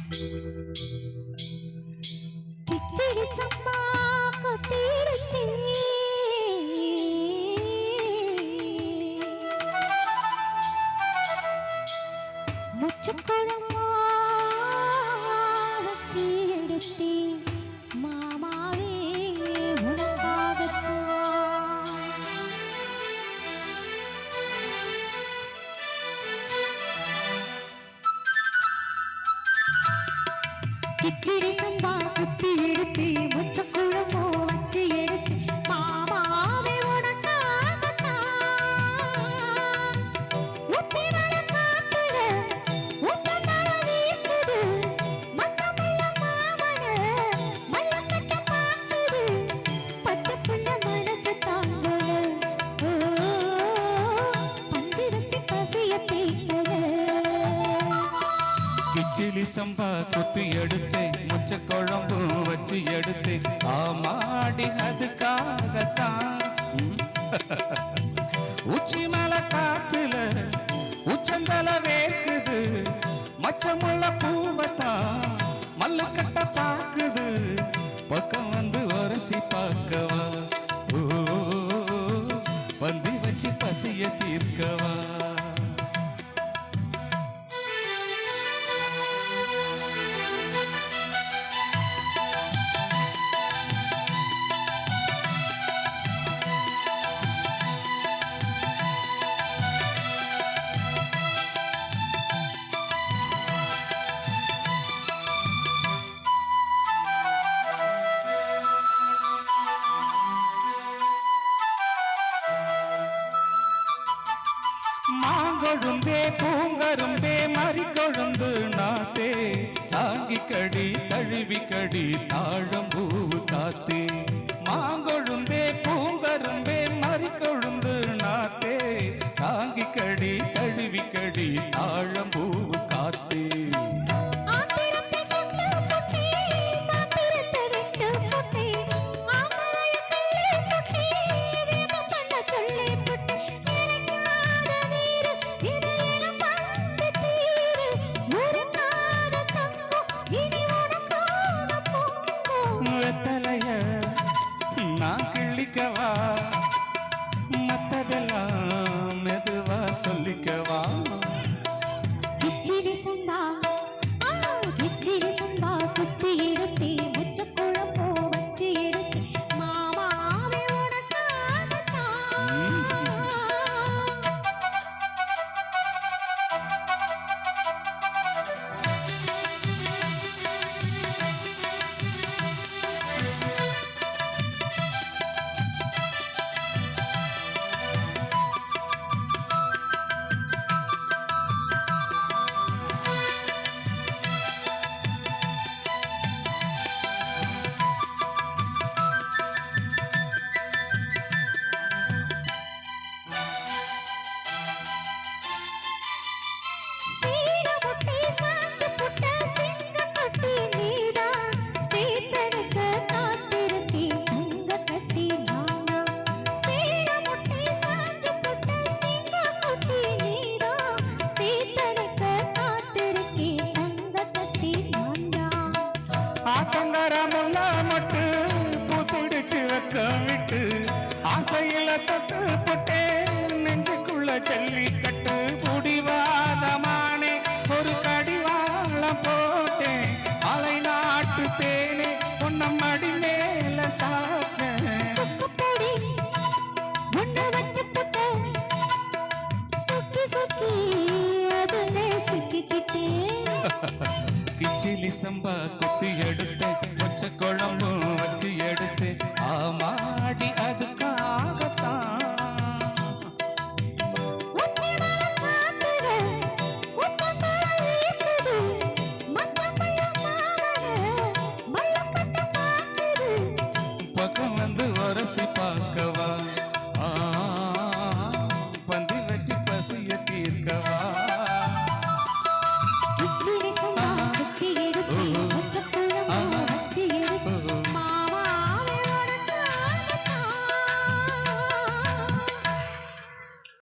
கிச்சடி சம்பா கொத்திருத்தே முச்சக்குழம்பா வச்சு எடுத்தே மாமாவே உனக்காகத்தான். கிச்சடி சம்பா குத்தி எடுத்து முச்சக்குழம்போ வச்சு எடுத்து மாமாவே உனக்காகத்தான். உச்சி மலை காட்டுல உத்தமல வீசுது மச்சமுள்ள மாமன மல்லக்கட்ட பாக்குது பச்சை புள்ள மனசு தாங்கல பஞ்சு வெட்டி பசிய தீங்கல. கிச்சிலி சம்பா குத்தி எடுத்து முச்ச குழம்பு வச்சு எடுத்து ஆமாடி அதுக்காகத்தான். உச்சி மலை காத்துல உச்சந்தல வேர்க்குது மச்சமுள்ள பூவத்தான் மல்லுக்கட்ட பாக்குது பக்கம் வந்து உரசி பார்க்கவா ஓ பந்தி வச்சு பசிய தீர்க்கவா. மாங்கொழுந்தே பூங்கரும்பே மறிக்கொழுந்து நாத்தே தாங்கி கடி தழுவி கடி தாழம்பூவு காத்தே. மாங்கொழுந்தே பூங்கரும்பே மறிக்கொழுந்து நாத்தே தாங்கி கடி தழுவி கடி தாழம்பூவு காத்தே. நான் கிள்ளிக்கவா மத்ததெல்லாம் மெதுவா சொல்லிக்கவா. கிச்சடி சம்பா குத்தி எடுத்தே முச்சக்குழம்போ வச்சு எடுத்தே மாமாவே உனக்காகத்தான். ஆத்தங்கரமுள்ள மட்டு புத்துடிச்சு வெக்கம் விட்டு ஆசையில தொட்டு புட்டே நெஞ்சுக்குள்ள ஜல்லிக்கட்டு புடிவாதமானே ஒரு கடிவாளம் போட்டேன் அலை நாட்டு தேனே உன்ன மடி மேல சாச்சேன். கிச்சிலி சம்பா குத்தி எடுத்து மொச்ச குழம்பு வச்சு எடுத்து ஆமாடி அதுக்காகத்தான். பக்கம் வந்து உரசி பார்க்கவா பந்தி வச்சு பசிய தீர்க்கவா.